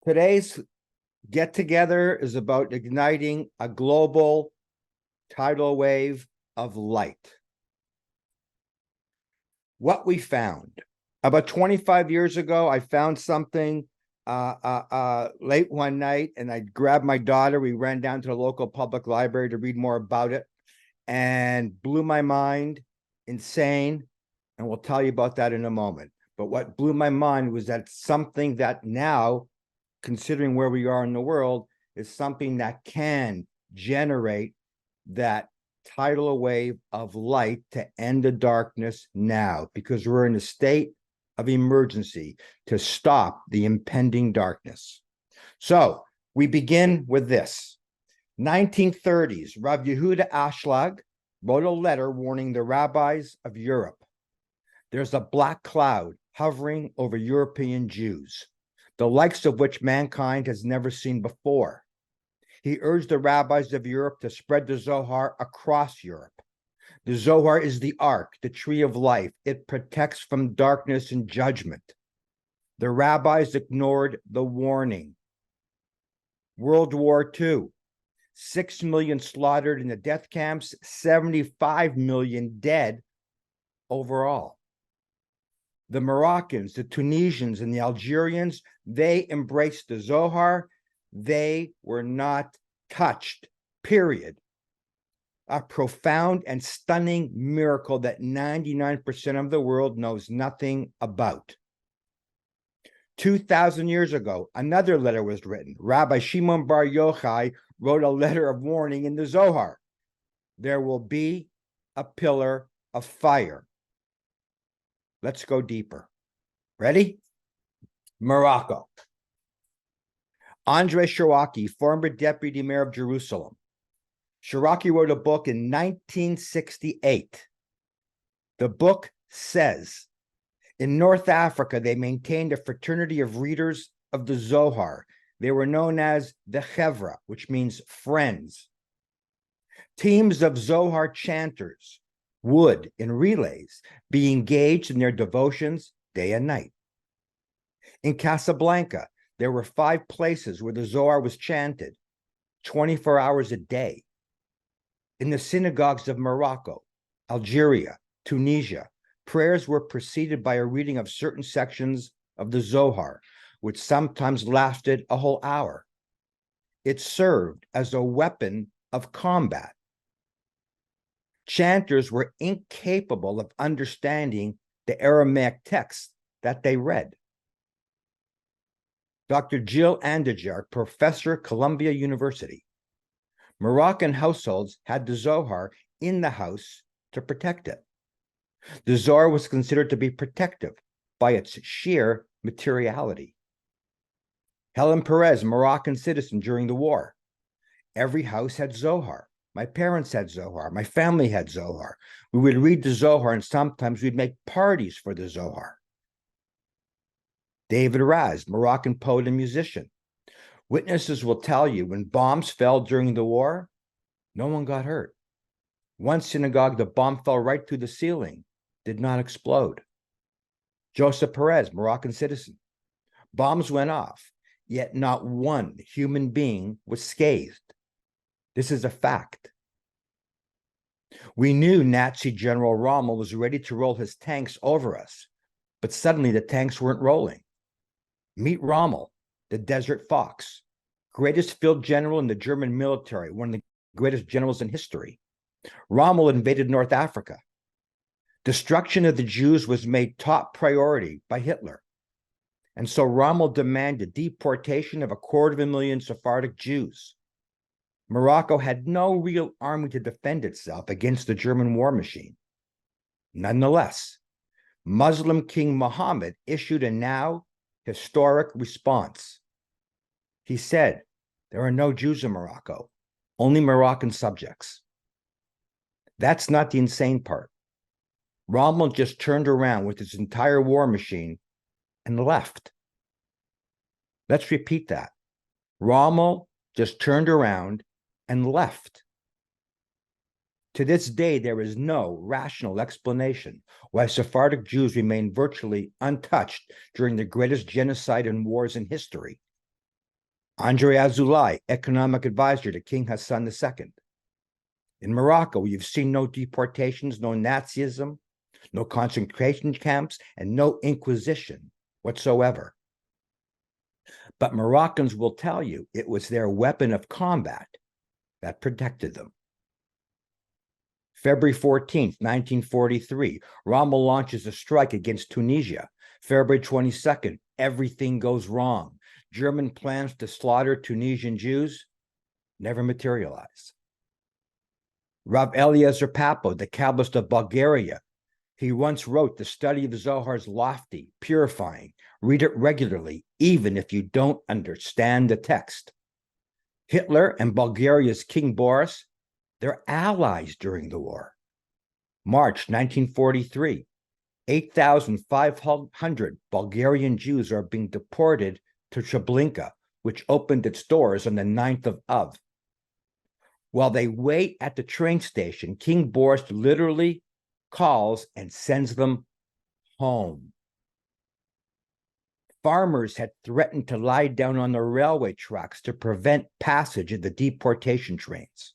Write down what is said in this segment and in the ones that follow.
Today's get together is about igniting a global tidal wave of light. What we found about 25 years ago, I found something late one night, and I grabbed my daughter. We ran down to the local public library to read more about it, and blew my mind. Insane. And we'll tell you about that in a moment. But what blew my mind was that something that now, considering where we are in the world, is something that can generate that tidal wave of light to end the darkness now, because we're in a state of emergency to stop the impending darkness. So we begin with this. 1930s, Rav Yehuda Ashlag wrote a letter warning the rabbis of Europe. There's a black cloud hovering over European Jews, the likes of which mankind has never seen before. He urged the rabbis of Europe to spread the Zohar across Europe. The Zohar is the ark, the tree of life. It protects from darkness and judgment. The rabbis ignored the warning. World War II, 6 million slaughtered in the death camps, 75 million dead overall. The Moroccans, the Tunisians, and the Algerians, they embraced the Zohar. They were not touched, period. A profound and stunning miracle that 99% of the world knows nothing about. 2,000 years ago, another letter was written. Rabbi Shimon Bar Yochai wrote a letter of warning in the Zohar. There will be a pillar of fire. Let's go deeper. Ready? Morocco. Andrei Shiraki, former deputy mayor of Jerusalem. Shiraki wrote a book in 1968. The book says, in North Africa, they maintained a fraternity of readers of the Zohar. They were known as the Chevra, which means friends. Teams of Zohar chanters would, in relays, be engaged in their devotions day and night. In Casablanca, there were 5 places where the Zohar was chanted 24 hours a day. In the synagogues of Morocco, Algeria, Tunisia, prayers were preceded by a reading of certain sections of the Zohar, which sometimes lasted a whole hour. It served as a weapon of combat. Chanters were incapable of understanding the Aramaic text that they read. Dr. Jill Andejar, professor at Columbia University. Moroccan households had the Zohar in the house to protect it. The Zohar was considered to be protective by its sheer materiality. Helen Perez, Moroccan citizen during the war. Every house had Zohar. My parents had Zohar. My family had Zohar. We would read the Zohar, and sometimes we'd make parties for the Zohar. David Raz, Moroccan poet and musician. Witnesses will tell you when bombs fell during the war, no one got hurt. One synagogue, the bomb fell right through the ceiling, did not explode. Joseph Perez, Moroccan citizen. Bombs went off, yet not one human being was scathed. This is a fact. We knew Nazi General Rommel was ready to roll his tanks over us, but suddenly the tanks weren't rolling. Meet Rommel, the Desert Fox, greatest field general in the German military, one of the greatest generals in history. Rommel invaded North Africa. Destruction of the Jews was made top priority by Hitler. And so Rommel demanded deportation of 250,000 Sephardic Jews. Morocco had no real army to defend itself against the German war machine. Nonetheless, Muslim King Mohammed issued a now historic response. He said, there are no Jews in Morocco, only Moroccan subjects. That's not the insane part. Rommel just turned around with his entire war machine and left. Let's repeat that. Rommel just turned around and left. To this day, there is no rational explanation why Sephardic Jews remain virtually untouched during the greatest genocide and wars in history. Andre Azoulay, economic advisor to King Hassan II. In Morocco, you've seen no deportations, no Nazism, no concentration camps, and no Inquisition whatsoever. But Moroccans will tell you it was their weapon of combat that protected them. February 14th, 1943, Rommel launches a strike against Tunisia. February 22nd, everything goes wrong. German plans to slaughter Tunisian Jews never materialize. Rav Eliezer Papo, the Kabbalist of Bulgaria, he once wrote, the study of the Zohar is lofty, purifying. Read it regularly, even if you don't understand the text. Hitler and Bulgaria's King Boris, they're allies during the war. March 1943, 8,500 Bulgarian Jews are being deported to Treblinka, which opened its doors on the 9th of Av. While they wait at the train station, King Boris literally calls and sends them home. Farmers had threatened to lie down on the railway tracks to prevent passage of the deportation trains.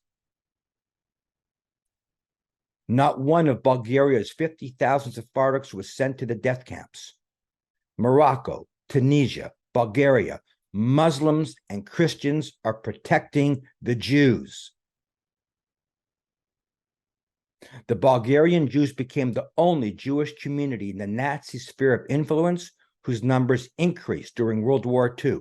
Not one of Bulgaria's 50,000 Sephardics was sent to the death camps. Morocco, Tunisia, Bulgaria, Muslims and Christians are protecting the Jews. The Bulgarian Jews became the only Jewish community in the Nazi sphere of influence whose numbers increased during World War II.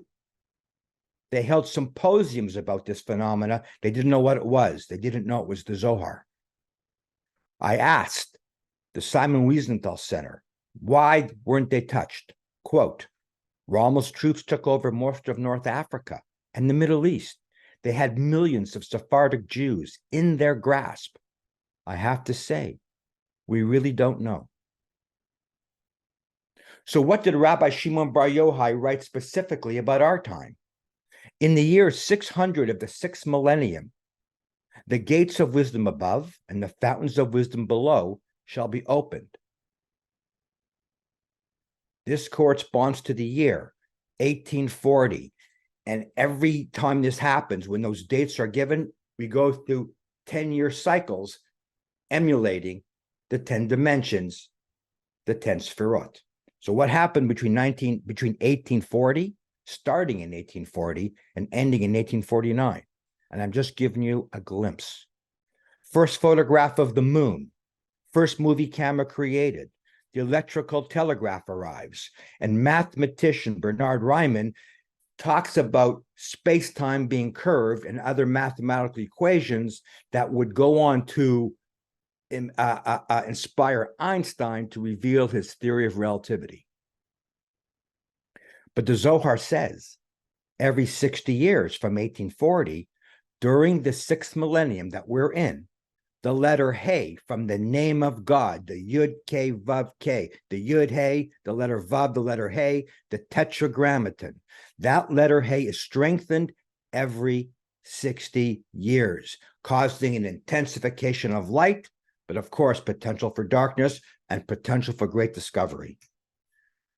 They held symposiums about this phenomena. They didn't know what it was. They didn't know it was the Zohar. I asked the Simon Wiesenthal Center, why weren't they touched? Quote, Rommel's troops took over most of North Africa and the Middle East. They had millions of Sephardic Jews in their grasp. I have to say, we really don't know. So what did Rabbi Shimon Bar Yochai write specifically about our time? In the year 600 of the sixth millennium, the gates of wisdom above and the fountains of wisdom below shall be opened. This corresponds to the year 1840. And every time this happens, when those dates are given, we go through 10-year cycles emulating the 10 dimensions, the 10 Sefirot. So what happened between 1840, starting in 1840 and ending in 1849? And I'm just giving you a glimpse. First photograph of the moon, first movie camera created, the electrical telegraph arrives, and mathematician Bernard Riemann talks about space-time being curved and other mathematical equations that would go on to inspire Einstein to reveal his theory of relativity. But the Zohar says every 60 years from 1840, during the sixth millennium that we're in, the letter Hey from the name of God, the Yud K Vav K, the Yud Hey, the letter Vav, the letter Hey, the Tetragrammaton. That letter Hey is strengthened every 60 years, causing an intensification of light, but of course, potential for darkness and potential for great discovery.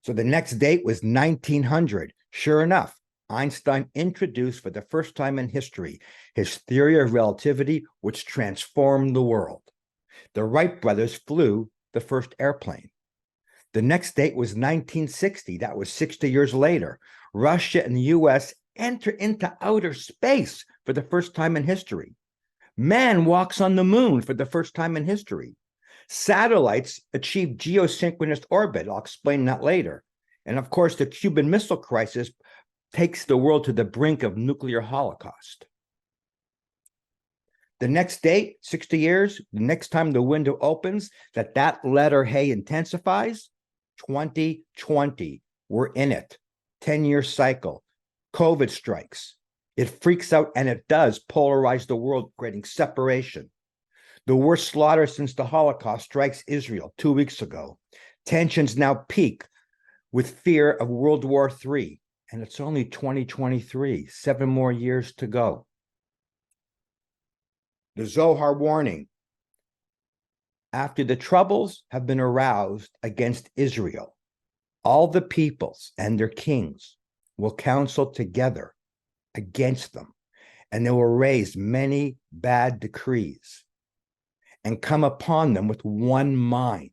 So the next date was 1900. Sure enough, Einstein introduced for the first time in history his theory of relativity, which transformed the world. The Wright brothers flew the first airplane. The next date was 1960. That was 60 years later. Russia and the US enter into outer space for the first time in history. Man walks on the moon for the first time in history. Satellites achieve geosynchronous orbit. I'll explain that later. And of course, the Cuban Missile Crisis takes the world to the brink of nuclear holocaust. The next date, 60 years, the next time the window opens, that letter Hey intensifies, 2020. We're in it. 10-year cycle. COVID strikes. It freaks out, and it does polarize the world, creating separation. The worst slaughter since the Holocaust strikes Israel 2 weeks ago. Tensions now peak with fear of World War III. And it's only 2023, 7 more years to go. The Zohar warning. After the troubles have been aroused against Israel, all the peoples and their kings will counsel together against them, and they will raise many bad decrees and come upon them with one mind.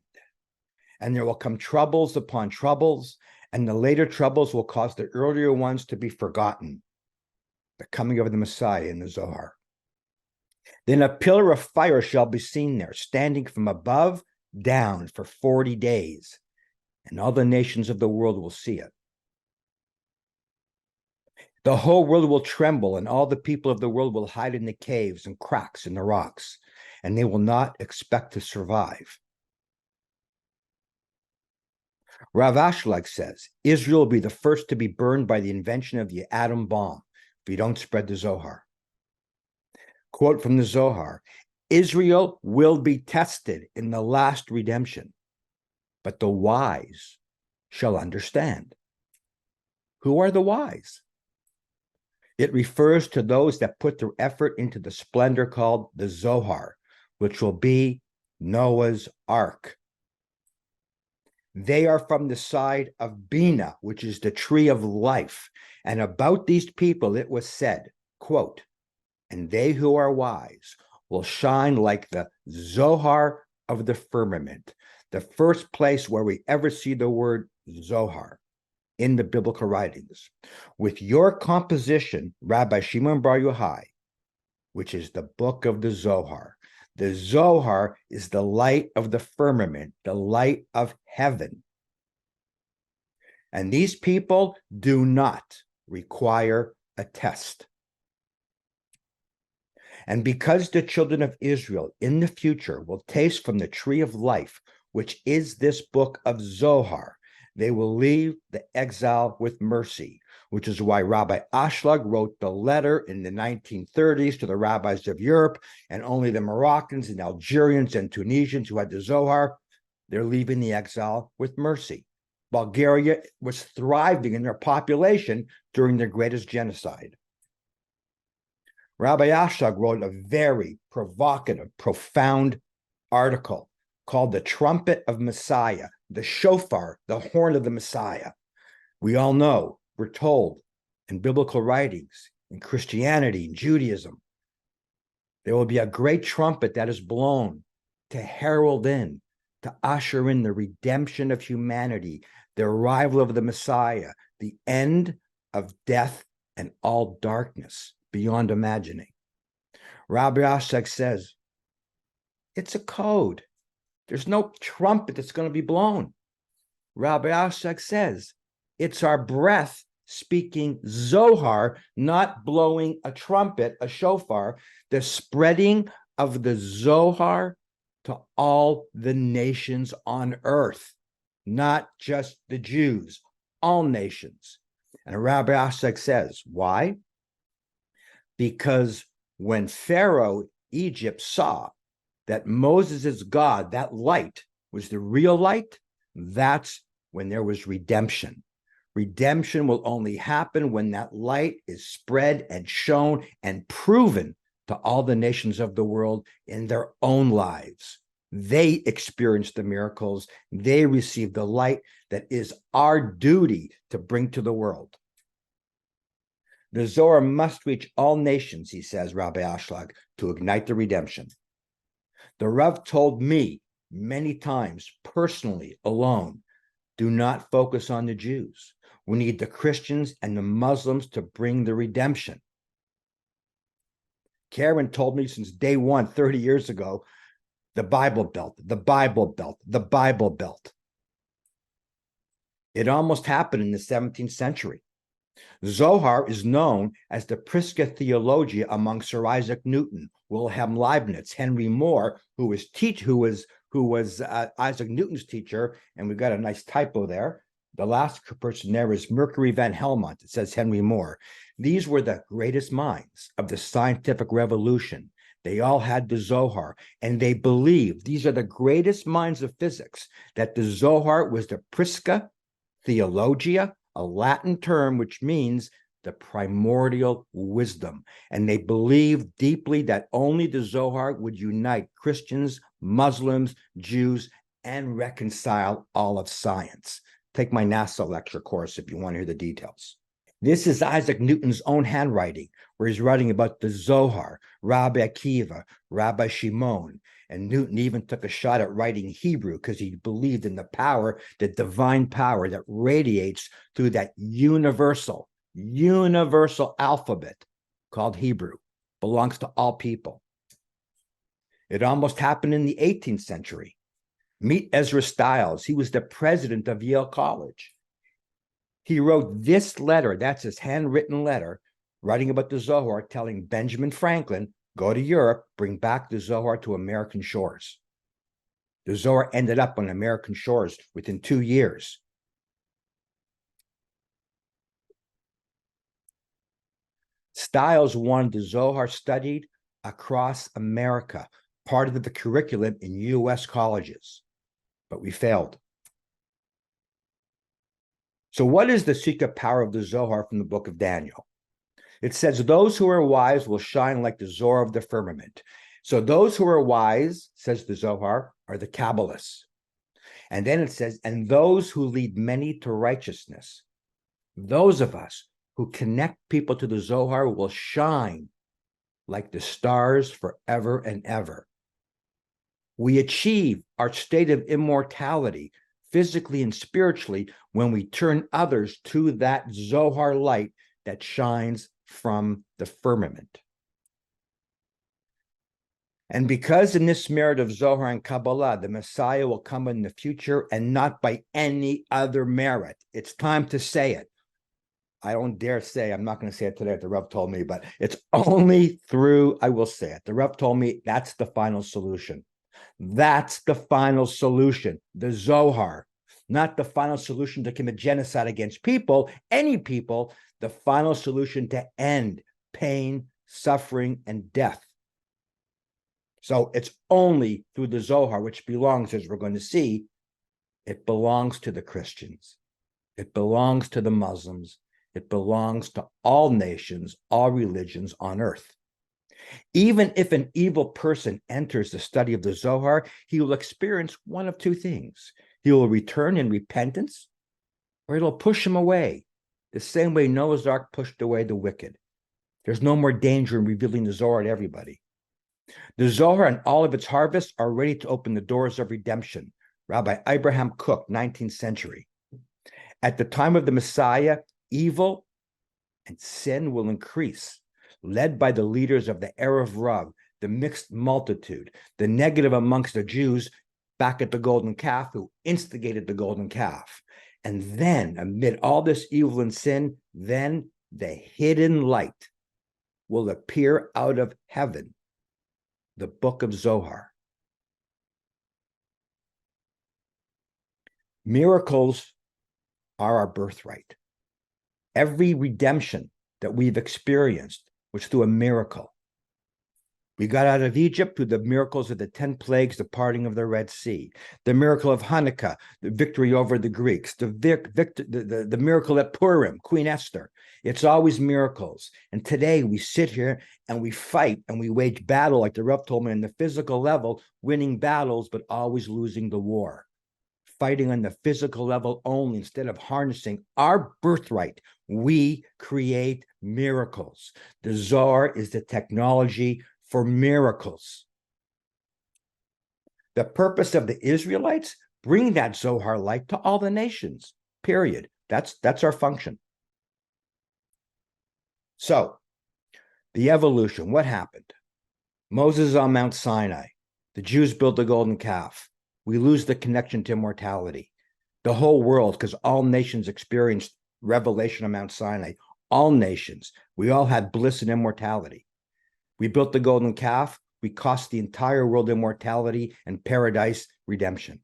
And there will come troubles upon troubles, and the later troubles will cause the earlier ones to be forgotten. The coming of the Messiah in the Zohar. Then a pillar of fire shall be seen there, standing from above down for 40 days, and all the nations of the world will see it. The whole world will tremble, and all the people of the world will hide in the caves and cracks in the rocks, and they will not expect to survive. Rav Ashlag says, Israel will be the first to be burned by the invention of the atom bomb if you don't spread the Zohar. Quote from the Zohar, Israel will be tested in the last redemption, but the wise shall understand. Who are the wise? It refers to those that put their effort into the splendor called the Zohar, which will be Noah's Ark. They are from the side of Bina, which is the tree of life. And about these people it was said, quote, and they who are wise will shine like the Zohar of the firmament, the first place where we ever see the word Zohar in the biblical writings. With your composition, Rabbi Shimon Bar Yochai, which is the book of the Zohar is the light of the firmament, the light of heaven. And these people do not require a test. And because the children of Israel in the future will taste from the tree of life, which is this book of Zohar, they will leave the exile with mercy, which is why Rabbi Ashlag wrote the letter in the 1930s to the rabbis of Europe, and only the Moroccans and Algerians and Tunisians who had the Zohar, they're leaving the exile with mercy. Bulgaria was thriving in their population during the greatest genocide. Rabbi Ashlag wrote a very provocative, profound article called The Trumpet of Messiah, the shofar, the horn of the Messiah. We all know, we're told in biblical writings, in Christianity, in Judaism, there will be a great trumpet that is blown to herald in, to usher in the redemption of humanity, the arrival of the Messiah, the end of death and all darkness beyond imagining. Rabbi Ashlag says, it's a code. There's no trumpet that's going to be blown. Rabbi Ashlag says, it's our breath speaking Zohar, not blowing a trumpet, a shofar, the spreading of the Zohar to all the nations on earth, not just the Jews, all nations. And Rabbi Ashlag says, why? Because when Pharaoh, Egypt, saw that Moses' God, that light, was the real light, that's when there was redemption. Redemption will only happen when that light is spread and shown and proven to all the nations of the world in their own lives. They experience the miracles. They receive the light that is our duty to bring to the world. The Zohar must reach all nations, he says, Rabbi Ashlag, to ignite the redemption. The Rav told me many times, personally, alone, do not focus on the Jews. We need the Christians and the Muslims to bring the redemption. Karen told me since day one, 30 years ago, the Bible Belt, the Bible Belt, the Bible Belt. It almost happened in the 17th century. Zohar is known as the Prisca Theologia among Sir Isaac Newton, Wilhelm Leibniz, Henry Moore, who was Isaac Newton's teacher, and we've got a nice typo there. The last person there is Mercury van Helmont. It says Henry Moore. These were the greatest minds of the scientific revolution. They all had the Zohar, and they believed, these are the greatest minds of physics, that the Zohar was the Prisca Theologia, a Latin term which means the primordial wisdom. And they believed deeply that only the Zohar would unite Christians, Muslims, Jews, and reconcile all of science. Take my NASA lecture course if you want to hear the details. This is Isaac Newton's own handwriting, where he's writing about the Zohar, Rabbi Akiva, Rabbi Shimon. And Newton even took a shot at writing Hebrew because he believed in the power, the divine power that radiates through that universal alphabet called Hebrew, belongs to all people. It almost happened in the 18th century. Meet Ezra Stiles. He was the president of Yale College. He wrote this letter, that's his handwritten letter, writing about the Zohar, telling Benjamin Franklin, go to Europe, bring back the Zohar to American shores. The Zohar ended up on American shores within 2 years. Stiles wanted the Zohar studied across America, part of the curriculum in U.S. colleges, but we failed. So what is the secret power of the Zohar from the book of Daniel? It says, those who are wise will shine like the Zohar of the firmament. So those who are wise, says the Zohar, are the Kabbalists. And then it says, and those who lead many to righteousness. Those of us who connect people to the Zohar will shine like the stars forever and ever. We achieve our state of immortality, physically and spiritually, when we turn others to that Zohar light that shines from the firmament. And because in this merit of Zohar and Kabbalah, the Messiah will come in the future and not by any other merit. It's time to say it. I don't dare say, I'm not going to say it today, the Rav told me, but it's only through, I will say it. The Rav told me that's the final solution. That's the final solution, the Zohar, not the final solution to commit genocide against people, any people, the final solution to end pain, suffering, and death. So it's only through the Zohar, which belongs, as we're going to see, it belongs to the Christians. It belongs to the Muslims. It belongs to all nations, all religions on earth. Even if an evil person enters the study of the Zohar, he will experience one of two things. He will return in repentance, or it'll push him away, the same way Noah's Ark pushed away the wicked. There's no more danger in revealing the Zohar to everybody. The Zohar and all of its harvests are ready to open the doors of redemption. Rabbi Abraham Kook, 19th century. At the time of the Messiah, evil and sin will increase, led by the leaders of the Erev Rav, the mixed multitude, the negative amongst the Jews back at the golden calf who instigated the golden calf. And then, amid all this evil and sin, then the hidden light will appear out of heaven, the book of Zohar. Miracles are our birthright. Every redemption that we've experienced was through a miracle. We got out of Egypt through the miracles of the 10 plagues, the parting of the Red Sea, the miracle of Hanukkah, the victory over the Greeks, the miracle at Purim, Queen Esther. It's always miracles. And today we sit here and we fight and we wage battle, like the Rav told me, on the physical level, winning battles, but always losing the war. Fighting on the physical level only instead of harnessing our birthright. We create miracles. The Zohar is the technology for miracles. The purpose of the Israelites, bring that Zohar light to all the nations, period. That's our function. So, the evolution, what happened? Moses on Mount Sinai. The Jews built the golden calf. We lose the connection to immortality. The whole world, because all nations experienced revelation on Mount Sinai. All nations. We all had bliss and immortality. We built the golden calf. We cost the entire world immortality and paradise redemption.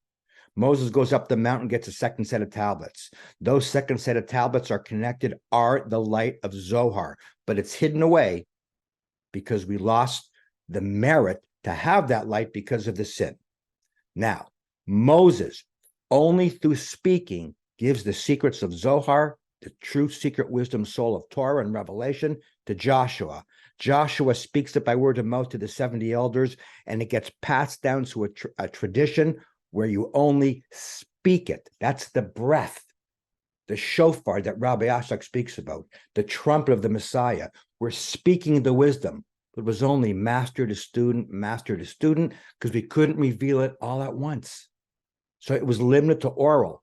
Moses goes up the mountain, gets a second set of tablets. Those second set of tablets are connected, are the light of Zohar, but it's hidden away because we lost the merit to have that light because of the sin. Now, Moses, only through speaking, gives the secrets of Zohar, the true secret wisdom soul of Torah and Revelation, to Joshua. Joshua speaks it by word of mouth to the 70 elders, and it gets passed down to a tradition where you only speak it. That's the breath the shofar that Rabbi Ashok speaks about, the trumpet of the Messiah. We're speaking the wisdom. It was only master to student, because we couldn't reveal it all at once. So it was limited to oral.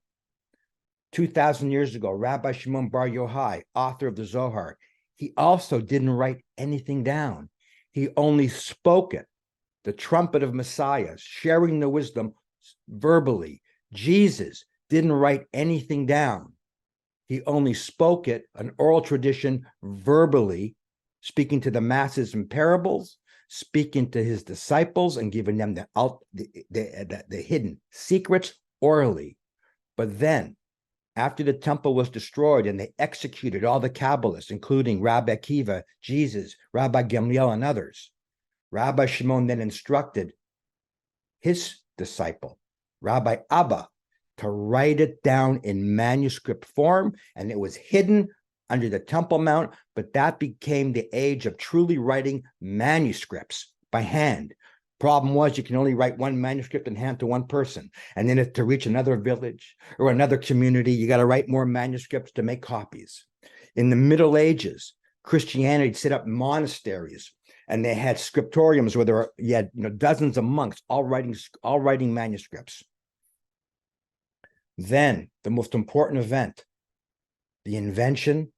2,000 years ago, Rabbi Shimon Bar Yochai, author of the Zohar, he also didn't write anything down. He only spoke it, the trumpet of Messiah, sharing the wisdom verbally. Jesus didn't write anything down. He only spoke it, an oral tradition, verbally, speaking to the masses in parables, speaking to his disciples and giving them the hidden secrets orally. But then, after the temple was destroyed and they executed all the Kabbalists, including Rabbi Akiva, Jesus, Rabbi Gamliel, and others, Rabbi Shimon then instructed his disciple, Rabbi Abba, to write it down in manuscript form, and it was hidden under the Temple Mount, but that became the age of truly writing manuscripts by hand. Problem was, you can only write one manuscript and hand to one person. And then to reach another village or another community, you got to write more manuscripts to make copies. In the Middle Ages, Christianity set up monasteries, and they had scriptoriums where you had dozens of monks all writing manuscripts. Then the most important event, the invention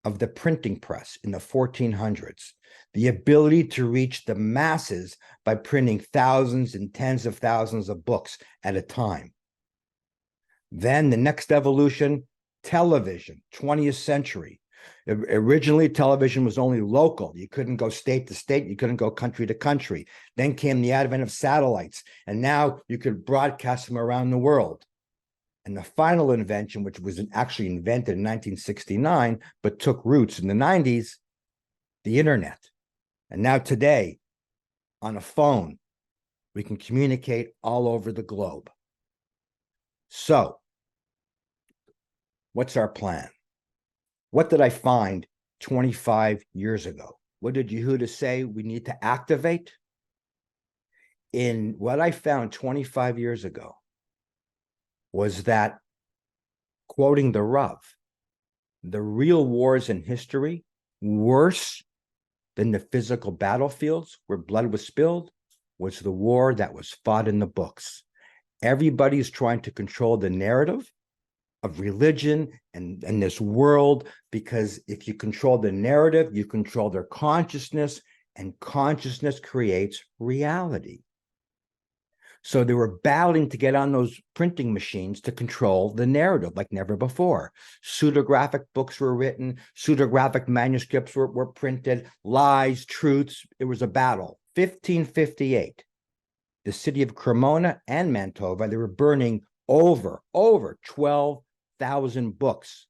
of the printing press in the 1400s, the ability to reach the masses by printing thousands and tens of thousands of books at a time. Then the next evolution, television, 20th century. Originally, television was only local. You couldn't go state to state. You couldn't go country to country. Then came the advent of satellites, and now you could broadcast them around the world. And the final invention, which was actually invented in 1969, but took roots in the 90s, the internet. And now today, on a phone, we can communicate all over the globe. So, what's our plan? What did I find 25 years ago? What did Yehuda say we need to activate? In what I found 25 years ago was that, quoting the Rav, the real wars in history, worse than the physical battlefields where blood was spilled, was the war that was fought in the books. Everybody's trying to control the narrative of religion and this world, because if you control the narrative, you control their consciousness, and consciousness creates reality. So they were battling to get on those printing machines to control the narrative like never before. Pseudographic books were written, pseudographic manuscripts were printed, lies, truths. It was a battle. 1558, the city of Cremona and Mantova, they were burning over 12,000 books.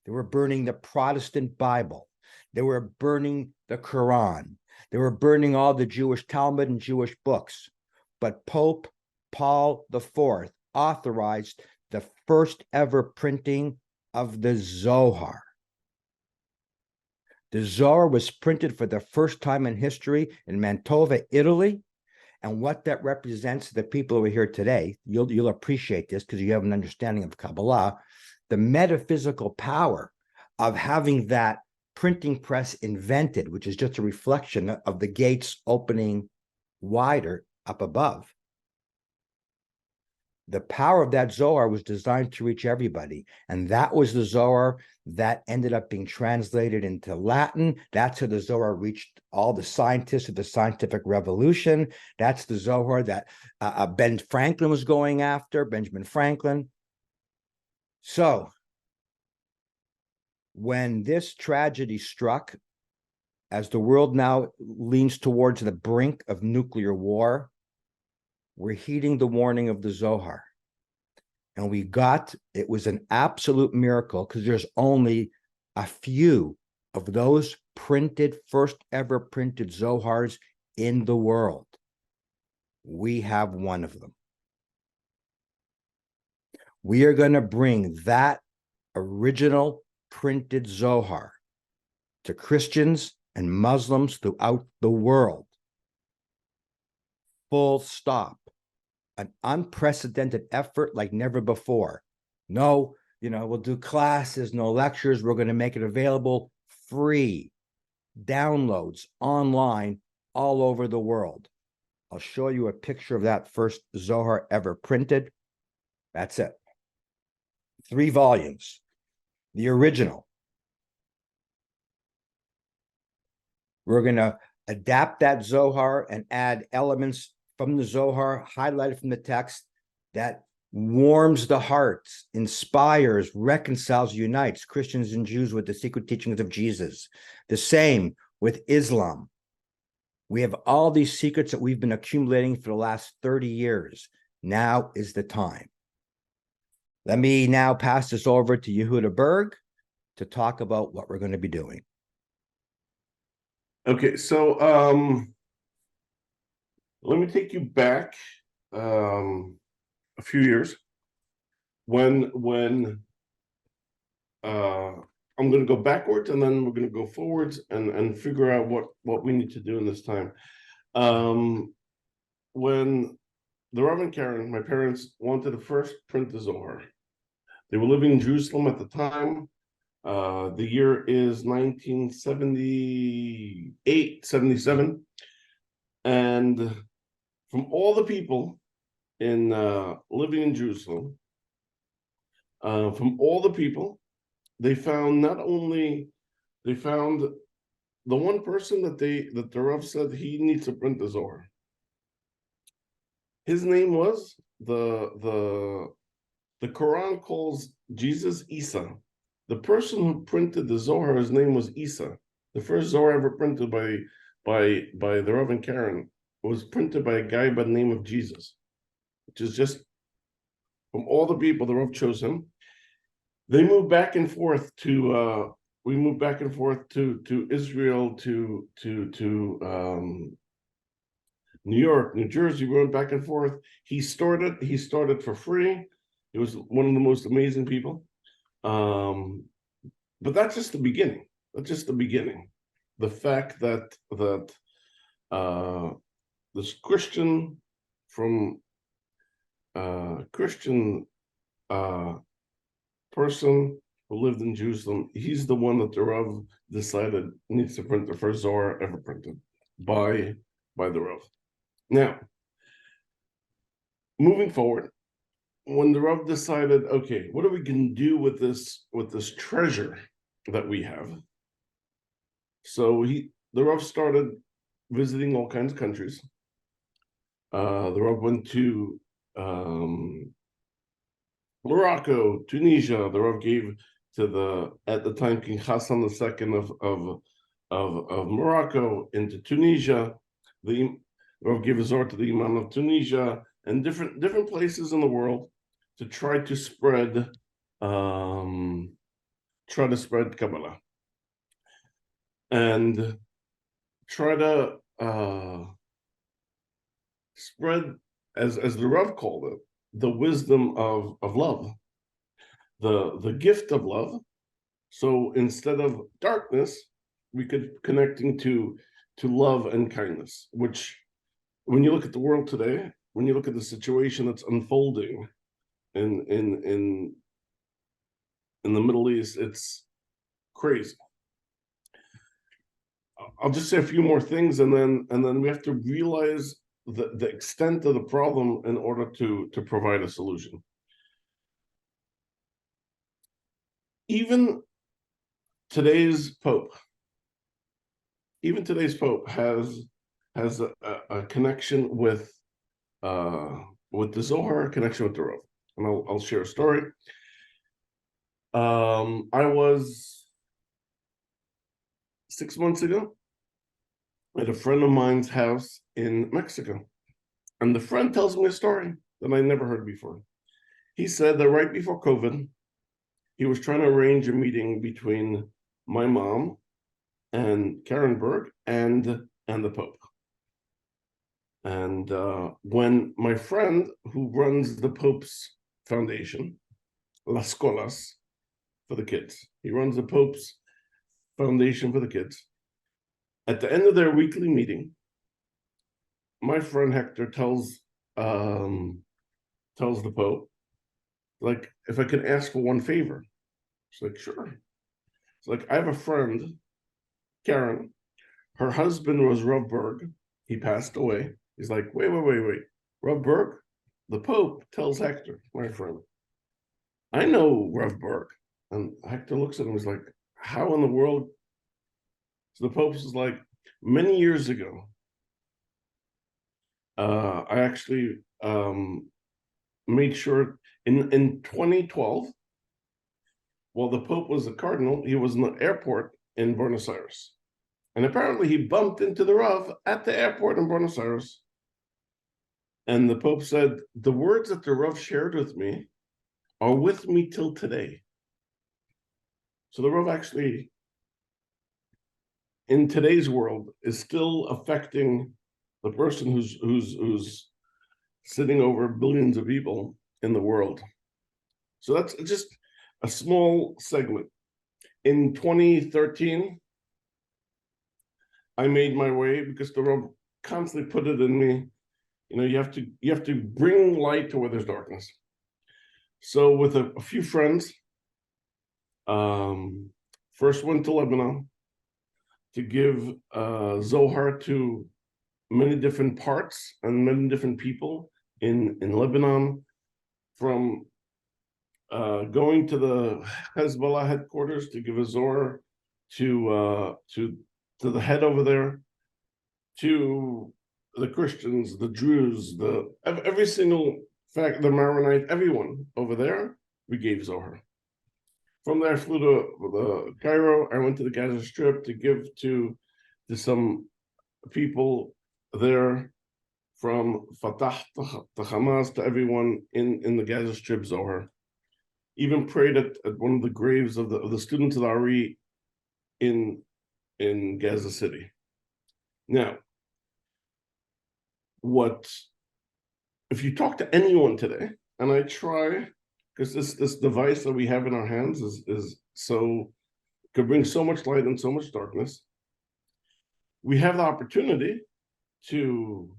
They were burning the Protestant Bible. They were burning the Quran. They were burning all the Jewish Talmud and Jewish books. But Pope Paul IV authorized the first ever printing of the Zohar. The Zohar was printed for the first time in history in Mantova, Italy. And what that represents to the people who are here today, you'll appreciate this because you have an understanding of Kabbalah, the metaphysical power of having that printing press invented, which is just a reflection of the gates opening wider up above. The power of that Zohar was designed to reach everybody. And that was the Zohar that ended up being translated into Latin. That's how the Zohar reached all the scientists of the scientific revolution. That's the Zohar that Ben Franklin was going after, Benjamin Franklin. So when this tragedy struck, as the world now leans towards the brink of nuclear war, we're heeding the warning of the Zohar. And it was an absolute miracle because there's only a few of those first ever printed Zohars in the world. We have one of them. We are going to bring that original printed Zohar to Christians and Muslims throughout the world. Full stop. An unprecedented effort like never before. No We'll do classes, no lectures. We're going to make it available free, downloads online all over the world. I'll show you a picture of that first Zohar ever printed. That's it. 3 volumes, the original. We're going to adapt that Zohar and add elements from the Zohar, highlighted from the text, that warms the hearts, inspires, reconciles, unites Christians and Jews with the secret teachings of Jesus. The same with Islam. We have all these secrets that we've been accumulating for the last 30 years. Now is the time. Let me now pass this over to Yehuda Berg to talk about what we're going to be doing. Okay, so let me take you back a few years when I'm going to go backwards, and then we're going to go forwards and figure out what we need to do in this time. When the Rav and Karen, my parents, wanted to first print the Zohar. They were living in Jerusalem at the time. The year is 1978, 77. And from all the people in living in Jerusalem, from all the people, they found the one person that the Rav said he needs to print the Zohar. His name was the Quran calls Jesus Isa. The person who printed the Zohar, his name was Isa. The first Zohar ever printed by the Rav and Karen was printed by a guy by the name of Jesus, which is just, from all the people, the Rav chose him. They moved back and forth to we moved back and forth to Israel, to New York, New Jersey. We went back and forth. He started for free. He was one of the most amazing people. But that's just the beginning. That's just the beginning. The fact that this Christian from Christian person who lived in Jerusalem, he's the one that the Rav decided needs to print the first Zohar ever printed by the Rav. Now, moving forward, when the Rav decided, okay, what are we going to do with this treasure that we have? So the Rav started visiting all kinds of countries. The Rav went to Morocco, Tunisia. The Rav gave to at the time, King Hassan II of Morocco, into Tunisia. The Rav gave a Zohar to the Imam of Tunisia, and different places in the world to try to spread Kabbalah and try to spread, as the Rav called it, the wisdom of love, the gift of love. So instead of darkness, we could connecting to love and kindness, which, when you look at the world today, when you look at the situation that's unfolding in the Middle East, it's crazy. I'll just say a few more things, and then we have to realize the extent of the problem in order to provide a solution. Even today's Pope has a connection with the Zohar, a connection with the Rav. And I'll share a story. I was 6 months ago at a friend of mine's house in Mexico. And the friend tells me a story that I never heard before. He said that right before COVID, he was trying to arrange a meeting between my mom and Karen Berg and the Pope. And when my friend, who runs the Pope's foundation, Las Colas, for the kids, he runs the Pope's foundation for the kids. At the end of their weekly meeting, my friend Hector tells the Pope Like, if I could ask for one favor. She's like, sure. It's like, I have a friend, Karen. Her husband was Rav Berg. He passed away. He's like, wait. Rav Berg, the Pope tells Hector, my friend, I know Rav Berg. And Hector looks at him, he's like, how in the world? So the Pope is like, many years ago, I actually made sure in 2012, while the Pope was a cardinal, he was in the airport in Buenos Aires. And apparently he bumped into the Rav at the airport in Buenos Aires. And the Pope said, the words that the Rav shared with me are with me till today. So the Rav actually, in today's world, is still affecting the person who's sitting over billions of people in the world. So that's just a small segment. In 2013, I made my way because the Rav constantly put it in me. You know, you have to bring light to where there's darkness. So with a few friends, first went to Lebanon to give Zohar to many different parts and many different people in Lebanon, from going to the Hezbollah headquarters to give a Zohar to the head over there, to the Christians, the Druze, every single fact, the Maronite, everyone over there, we gave Zohar. From there, I flew to Cairo. I went to the Gaza Strip to give to some people there, from Fatah to Hamas to everyone in the Gaza Strip Zohar. Even prayed at one of the graves of the students of the Ari in Gaza City. Now, if you talk to anyone today, and I try, because this device that we have in our hands is so, could bring so much light and so much darkness. We have the opportunity to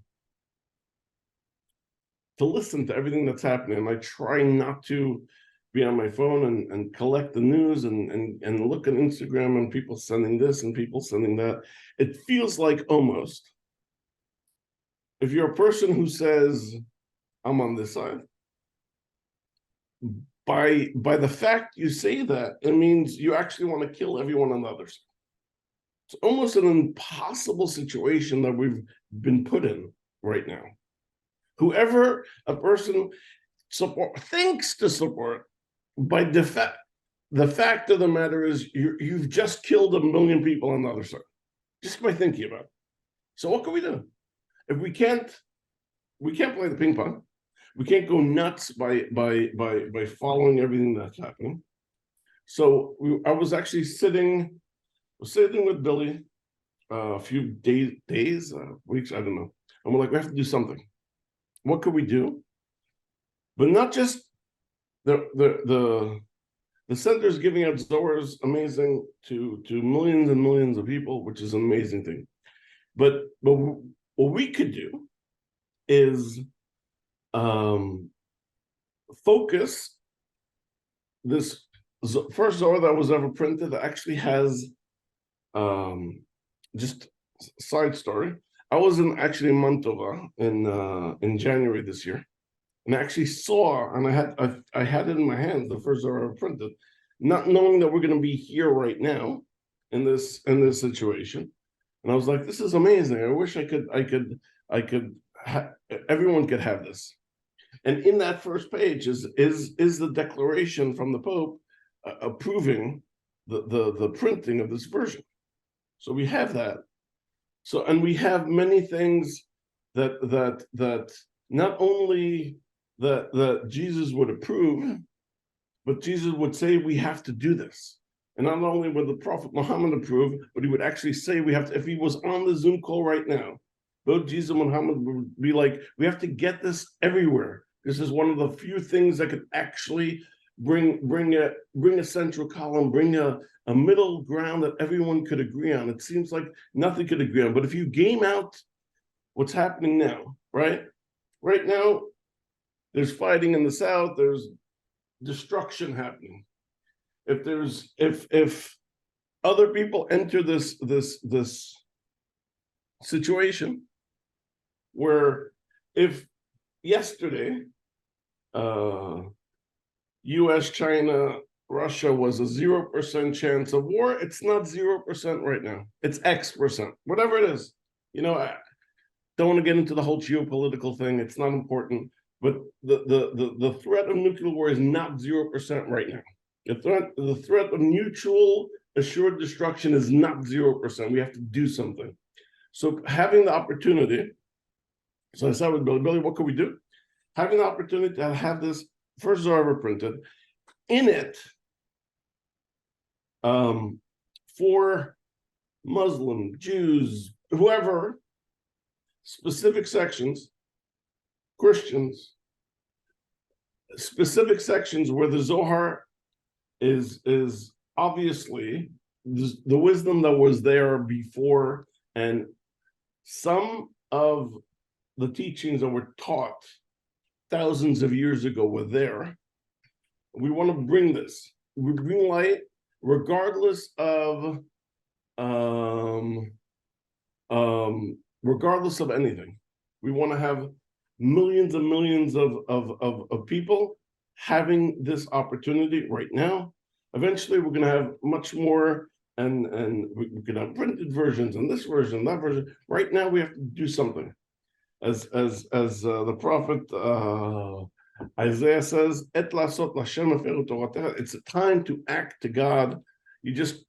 listen to everything that's happening. And I try not to be on my phone and collect the news and look at Instagram and people sending this and people sending that. It feels like, almost, if you're a person who says, I'm on this side, by the fact you say that, it means you actually want to kill everyone on the other side. It's almost an impossible situation that we've been put in right now. Whoever a person thinks to support, by default, the fact of the matter is you've just killed 1 million people on the other side, just by thinking about it. So what can we do? If we can't play the ping pong. We can't go nuts by following everything that's happening. So I was actually sitting with Billy a few days, weeks, I don't know. And we're like, we have to do something. What could we do? But not just the center is giving out Zohar is amazing to millions and millions of people, which is an amazing thing. But what we could do is focus this first Zohar that was ever printed that actually has, just side story. I was actually in Mantova in January this year, and I actually saw, and I had it in my hands, the first Zohar ever printed, not knowing that we're going to be here right now in this situation. And I was like, this is amazing. I wish everyone could have this. And in that first page is the declaration from the Pope approving the printing of this version. So we have that. So, and we have many things that not only that Jesus would approve, but Jesus would say we have to do this. And not only would the Prophet Muhammad approve, but he would actually say we have to. If he was on the Zoom call right now, both Jesus and Muhammad would be like, we have to get this everywhere. This is one of the few things that could actually bring a central column, bring a middle ground that everyone could agree on. It seems like nothing could agree on. But if you game out what's happening now, right? Right now, there's fighting in the south, there's destruction happening, if other people enter this situation where if yesterday US, China, Russia was a 0% chance of war, it's not 0% right now. It's X%, whatever it is. I don't want to get into the whole geopolitical thing. It's not important. But the threat of nuclear war is not 0% right now. The threat of mutual assured destruction is not 0%. We have to do something. So having the opportunity, so I said with Billy, what could we do? Having the opportunity to have this first Zohar ever printed, in it, for Muslim, Jews, whoever, specific sections, Christians, specific sections where the Zohar is obviously the wisdom that was there before, and some of the teachings that were taught thousands of years ago were there. We want to bring this. We bring light, regardless of anything. We want to have millions and millions of people having this opportunity right now. Eventually, we're going to have much more, and we can have printed versions and this version, that version. Right now, we have to do something. As the prophet Isaiah says, "Et lasot Lashem aferu toratecha." It's a time to act to God. You just,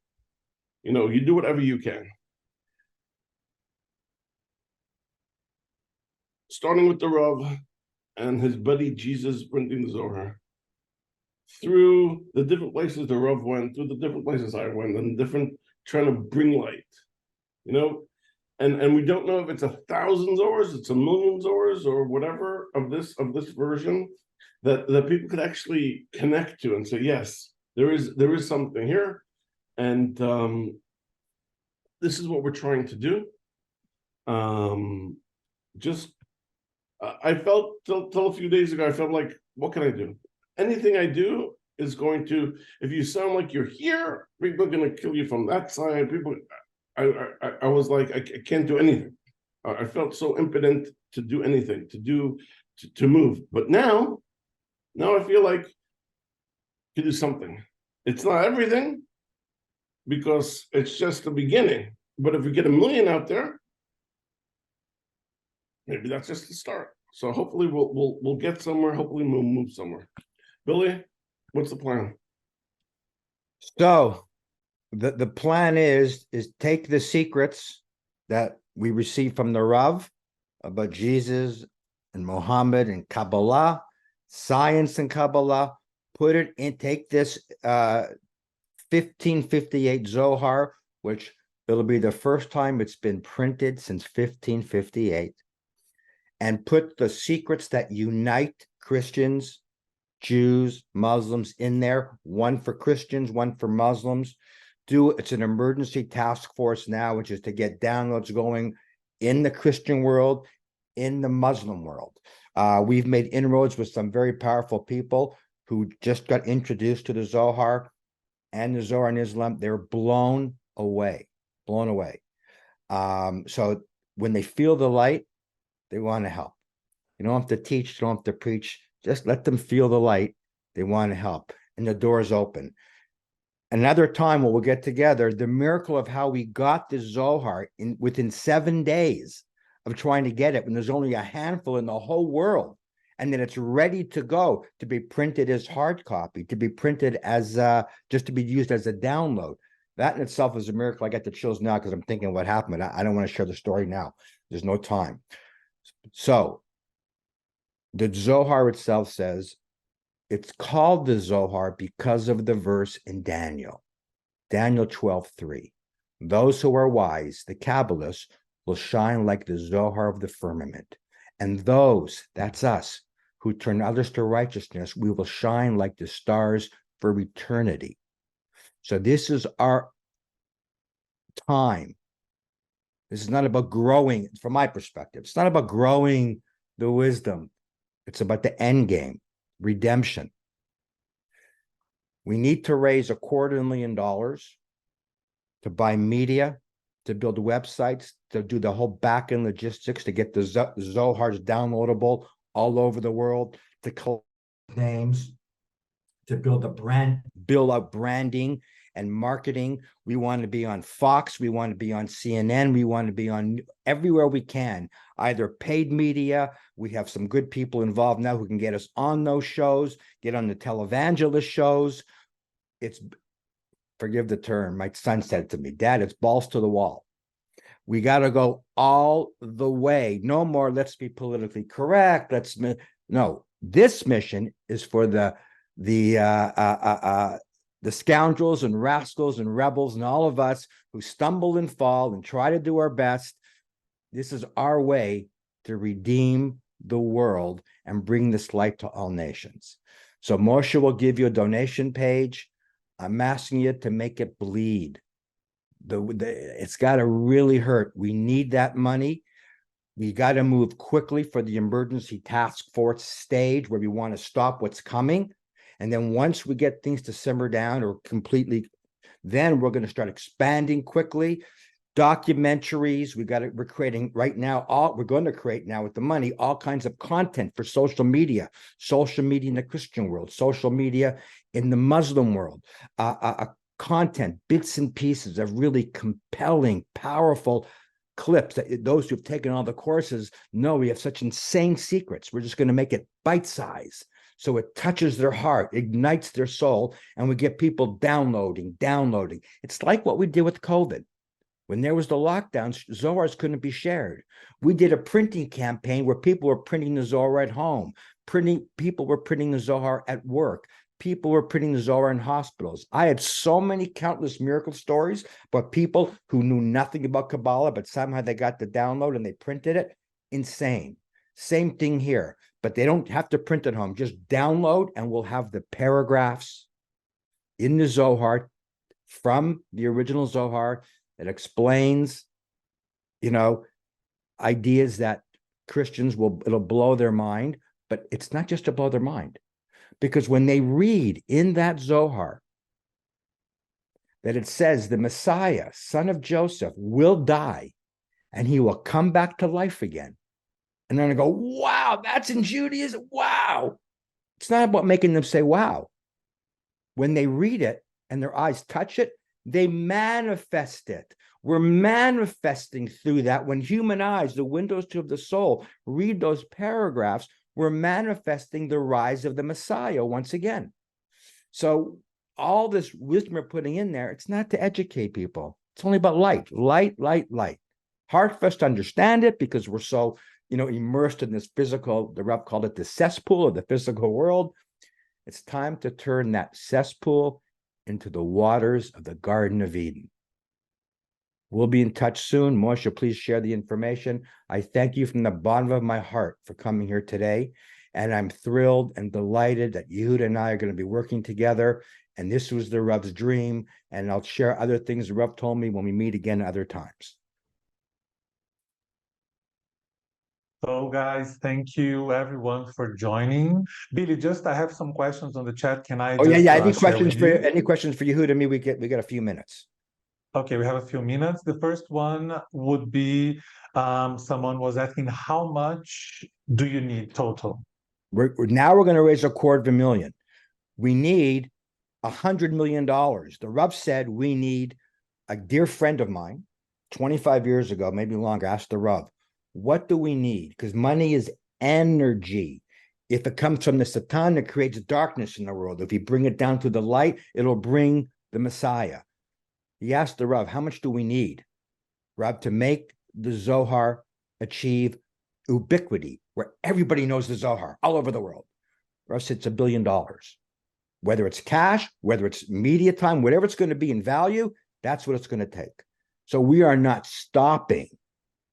you do whatever you can. Starting with the Rav and his buddy Jesus printing the Zohar, through the different places the Rav went, through the different places I went, and trying to bring light, and we don't know if it's 1,000 Zohars, it's 1,000,000 Zohars, or whatever of this version that people could actually connect to and say, yes, there is something here, and this is what we're trying to do. I felt till a few days ago, I felt like, what can I do? Anything I do is going to, if you sound like you're here, people are going to kill you from that side. I was like, I can't do anything. I felt so impotent to do anything, to move. But now I feel like to do something. It's not everything, because it's just the beginning. But if we get 1 million out there, maybe that's just the start. So hopefully we'll get somewhere. Hopefully we'll move somewhere. Billy, what's the plan? So the plan is take the secrets that we receive from the Rav about Jesus and Muhammad and Kabbalah, science and Kabbalah, put it in, take this 1558 Zohar, which it'll be the first time it's been printed since 1558, and put the secrets that unite Christians, Jews, Muslims in there, one for Christians, one for Muslims. It's an emergency task force now, which is to get downloads going in the Christian world, in the Muslim world. We've made inroads with some very powerful people who just got introduced to the Zohar and the Zohar in Islam. They're blown away. So when they feel the light, they want to help. You don't have to teach, you don't have to preach. Just let them feel the light. They want to help, and the door is open. Another time when we'll get together, the miracle of how we got the Zohar within 7 days of trying to get it, when there's only a handful in the whole world, and then it's ready to go to be printed as hard copy, to be printed as just to be used as a download. That in itself is a miracle. I get the chills now because I'm thinking what happened. I don't want to share the story now. There's no time. So the Zohar itself says it's called the Zohar because of the verse in Daniel 12:3. Those who are wise, the Kabbalists, will shine like the Zohar of the firmament. And those, that's us, who turn others to righteousness, we will shine like the stars for eternity. So this is our time. This is not about growing, from my perspective. It's not about growing the wisdom. It's about the end game, redemption. We need to raise $250,000 to buy media, to build websites, to do the whole back-end logistics, to get the Zohars downloadable all over the world, to collect names, to build a brand, build up branding and marketing. We want to be on Fox. We want to be on CNN. We want to be on everywhere we can, either paid media. We have some good people involved now who can get us on those shows, get on the televangelist shows. It's, forgive the term, my son said to me, Dad, it's balls to the wall. We got to go all the way. No more, let's be politically correct. No, this mission is for the scoundrels and rascals and rebels and all of us who stumble and fall and try to do our best. This is our way to redeem the world and bring this light to all nations. So Moshe will give you a donation page. I'm asking you to make it bleed. It's got to really hurt. We need that money. We got to move quickly for the emergency task force stage where we want to stop what's coming. And then once we get things to simmer down or completely, then we're going to start expanding quickly. Documentaries, we're creating right now, we're going to create now with the money, all kinds of content for social media in the Christian world, social media in the Muslim world, content, bits and pieces of really compelling, powerful clips that those who've taken all the courses know we have such insane secrets. We're just going to make it bite-sized. So it touches their heart, ignites their soul, and we get people downloading. It's like what we did with COVID. When there was the lockdowns, Zohars couldn't be shared. We did a printing campaign where people were printing the Zohar at home. People were printing the Zohar at work. People were printing the Zohar in hospitals. I had so many countless miracle stories about people who knew nothing about Kabbalah, but somehow they got the download and they printed it. Insane. Same thing here, but they don't have to print at home. Just download and we'll have the paragraphs in the Zohar from the original Zohar that explains, ideas that Christians it'll blow their mind, but it's not just to blow their mind. Because when they read in that Zohar that it says the Messiah, son of Joseph, will die and he will come back to life again. And they're going to go, wow, that's in Judaism. Wow. It's not about making them say, wow. When they read it and their eyes touch it, they manifest it. We're manifesting through that. When human eyes, the windows of the soul, read those paragraphs, we're manifesting the rise of the Messiah once again. So all this wisdom we're putting in there, it's not to educate people. It's only about light. Hard for us to understand it because we're so, immersed in this physical, the Rav called it the cesspool of the physical world. It's time to turn that cesspool into the waters of the Garden of Eden. We'll be in touch soon. Moshe, please share the information. I thank you from the bottom of my heart for coming here today. And I'm thrilled and delighted that Yehuda and I are going to be working together. And this was the Rav's dream. And I'll share other things the Rav told me when we meet again other times. So guys, thank you everyone for joining. Billy, I have some questions on the chat. Can I Any share with you? Any questions for Yehuda? Me, we got a few minutes. Okay, we have a few minutes. The first one would be someone was asking, how much do you need total? We're going to raise $250,000. We need $100 million. The Rav said we need, a dear friend of mine, 25 years ago, maybe longer, asked the Rav, what do we need? Because money is energy. If it comes from the Satan, it creates darkness in the world. If you bring it down to the light, it'll bring the Messiah. He asked the Rav, how much do we need, Rav, to make the Zohar achieve ubiquity, where everybody knows the Zohar all over the world? Rav said it's $1 billion. Whether it's cash, whether it's media time, whatever it's going to be in value, that's what it's going to take. So we are not stopping.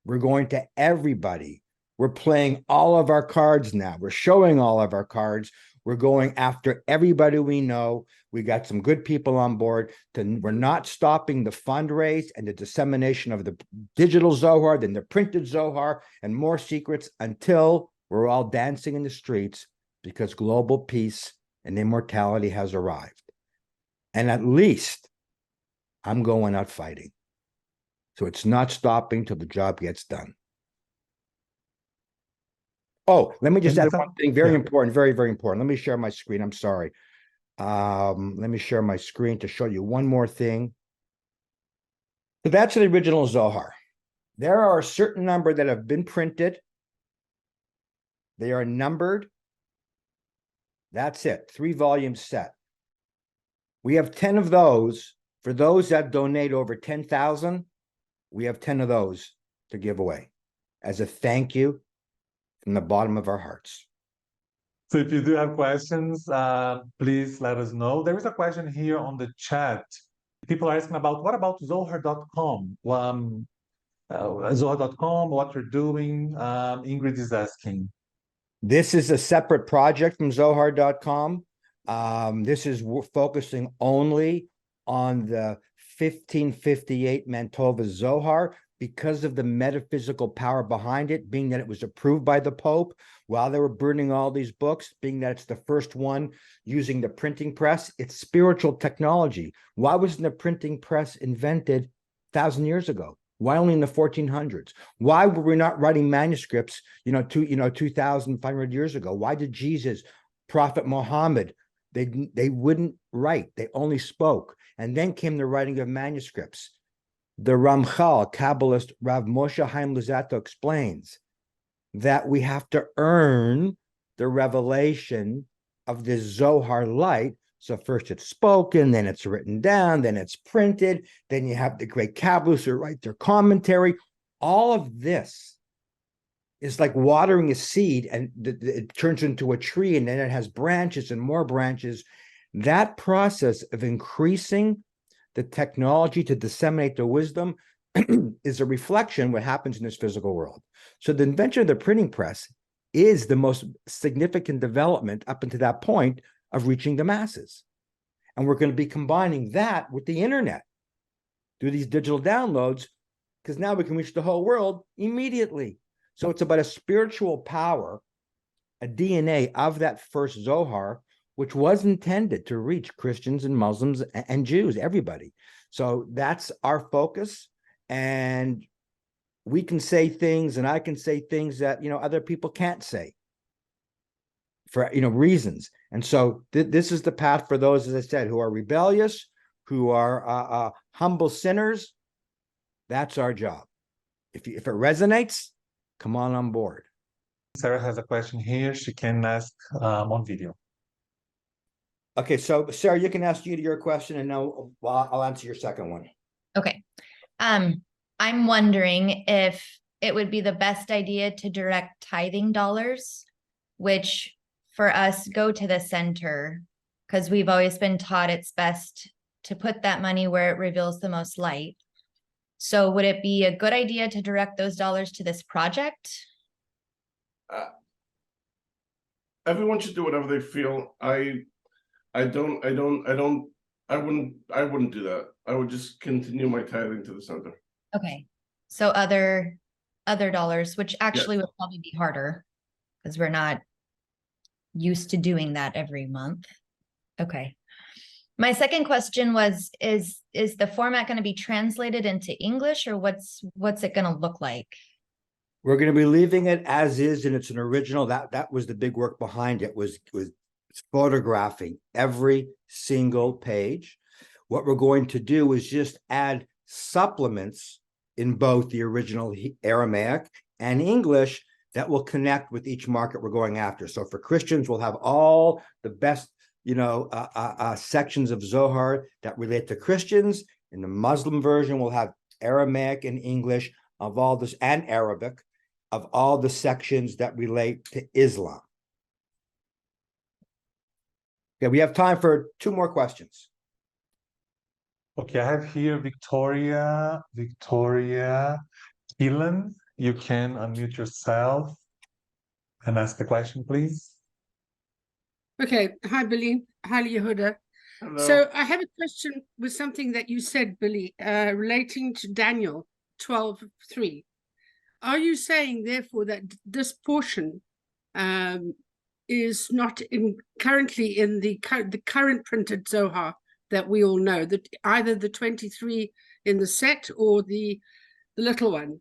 We're going to everybody. We're playing all of our cards now. We're showing all of our cards. We're going after everybody we know. We got some good people on board. We're not stopping the fundraise and the dissemination of the digital Zohar, then the printed Zohar, and more secrets until we're all dancing in the streets because global peace and immortality has arrived. And at least I'm going out fighting. So it's not stopping till the job gets done. Oh, let me just add one thing, very important, very, very important. Let me share my screen. I'm sorry. Let me share my screen to show you one more thing. So that's the original Zohar. There are a certain number that have been printed. They are numbered. That's it, 3-volume set. We have 10 of those. For those that donate over 10,000, we have 10 of those to give away as a thank you from the bottom of our hearts. So if you do have questions, please let us know. There is a question here on the chat. People are asking about, what about Zohar.com? Zohar.com, what you're doing. Ingrid is asking. This is a separate project from Zohar.com. This is focusing only on the 1558 Mantova Zohar because of the metaphysical power behind it, being that it was approved by the Pope while they were burning all these books, being that it's the first one using the printing press. It's spiritual technology. Why wasn't the printing press invented 1,000 years ago? Why only in the 1400s? Why were we not writing manuscripts, 2,500 years ago? Why did Jesus, Prophet Muhammad, they wouldn't write, they only spoke. And then came the writing of manuscripts. The Ramchal, Kabbalist Rav Moshe Chaim Luzzatto explains that we have to earn the revelation of this Zohar light. So first it's spoken, then it's written down, then it's printed, then you have the great Kabbalists who write their commentary. All of this is like watering a seed, and it turns into a tree, and then it has branches and more branches. That process of increasing the technology to disseminate the wisdom is a reflection of what happens in this physical world. So the invention of the printing press is the most significant development up until that point of reaching the masses. And we're going to be combining that with the internet through these digital downloads, because now we can reach the whole world immediately. So it's about a spiritual power, a DNA of that first Zohar, which was intended to reach Christians and Muslims and Jews, everybody. So that's our focus. And we can say things, and I can say things that, other people can't say for, reasons. And so this is the path for those, as I said, who are rebellious, who are humble sinners. That's our job. If it resonates, come on board. Sarah has a question here. She can ask on video. Okay, so Sarah, you can ask your question, and now I'll answer your second one. Okay. I'm wondering if it would be the best idea to direct tithing dollars, which for us go to the center, because we've always been taught it's best to put that money where it reveals the most light. So would it be a good idea to direct those dollars to this project? Everyone should do whatever they feel. I wouldn't do that. I would just continue my tithing to the center. Okay. So other dollars, which actually would probably be harder because we're not used to doing that every month. Okay. My second question was, is the format going to be translated into English, or what's it going to look like? We're going to be leaving it as is, and it's an original. That was the big work behind it, was photographing every single page. What we're going to do is just add supplements in both the original Aramaic and English that will connect with each market we're going after. So for Christians, we'll have all the best, sections of Zohar that relate to Christians. In the Muslim version, we'll have Aramaic and English of all this, and Arabic of all the sections that relate to Islam. Okay, we have time for 2 more questions. Okay, I have here Victoria Keelan. You can unmute yourself and ask the question, please. Okay. Hi, Billy. Hi, Yehuda. Hello. So I have a question with something that you said, Billy, relating to Daniel 12:3. Are you saying, therefore, that this portion is not currently in the current printed Zohar, that we all know, that either the 23 in the set or the little one.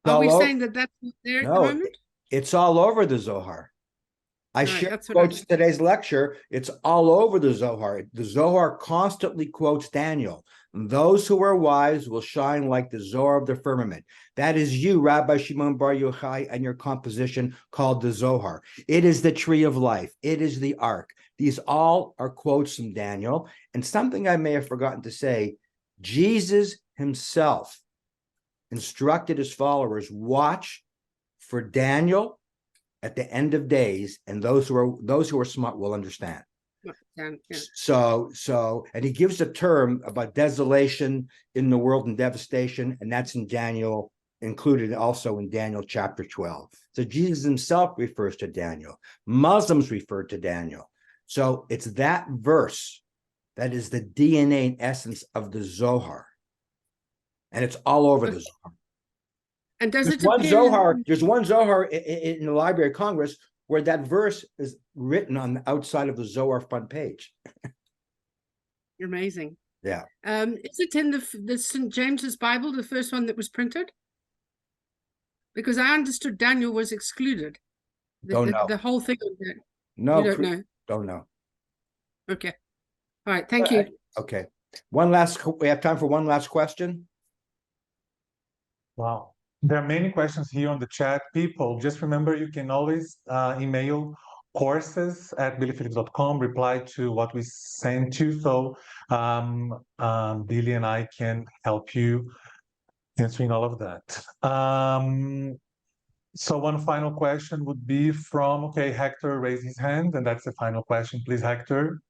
Are we All saying that that's not there at the No, moment? it's all over the Zohar. I Right, shared that's what I quotes today's lecture. It's all over the Zohar. The Zohar constantly quotes Daniel. Those who are wise will shine like the Zohar of the firmament. That is you, Rabbi Shimon Bar Yochai, and your composition called the Zohar. It is the tree of life. It is the ark. These all are quotes from Daniel. And something I may have forgotten to say, Jesus himself instructed his followers, watch for Daniel at the end of days, and those who are smart will understand. Yeah. So, and he gives a term about desolation in the world and devastation, and that's in Daniel, included also in Daniel chapter 12. So Jesus himself refers to Daniel. Muslims refer to Daniel. So it's that verse that is the DNA and essence of the Zohar. And it's all over the Zohar. And does There's it appear there's one Zohar in the Library of Congress where that verse is written on the outside of the Zohar front page. amazing? Yeah. Is it in the St. James's Bible, the first one that was printed? Because I understood Daniel was excluded. Don't know. The whole thing of that. No, You don't know. Don't know. Okay. All right. Thank you. Okay. We have time for one last question. Wow. There are many questions here on the chat. People, just remember you can always email courses@billyphillips.com, reply to what we sent you. So Billy and I can help you answering all of that. So one final question would be from, okay, Hector raised his hand, and that's the final question. Please, Hector.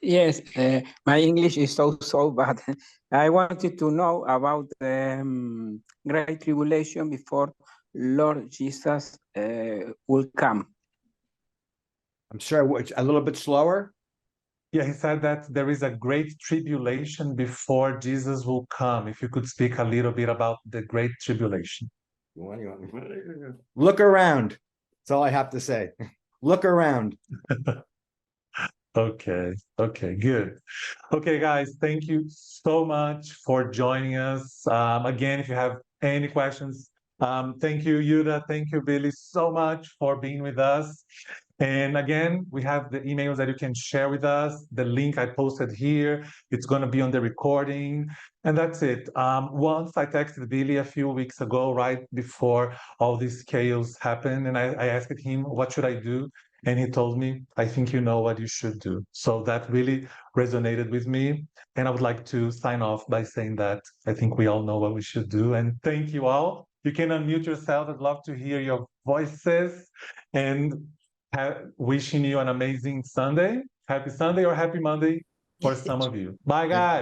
Yes, my English is so bad. I wanted to know about the Great Tribulation before Lord Jesus will come. I'm sorry, it's a little bit slower. Yeah, he said that there is a great tribulation before Jesus will come. If you could speak a little bit about the great tribulation. Look around. That's all I have to say. Look around. Okay, good. Okay, guys, thank you so much for joining us. Again, if you have any questions, thank you, Yuda. Thank you, Billy, so much for being with us. And again, we have the emails that you can share with us. The link I posted here, it's going to be on the recording. And that's it. Once I texted Billy a few weeks ago, right before all this chaos happened, and I asked him, what should I do? And he told me, I think you know what you should do. So that really resonated with me. And I would like to sign off by saying that I think we all know what we should do. And thank you all. You can unmute yourself. I'd love to hear your voices. And wishing you an amazing Sunday. Happy Sunday or happy Monday for some of you. Bye, guys.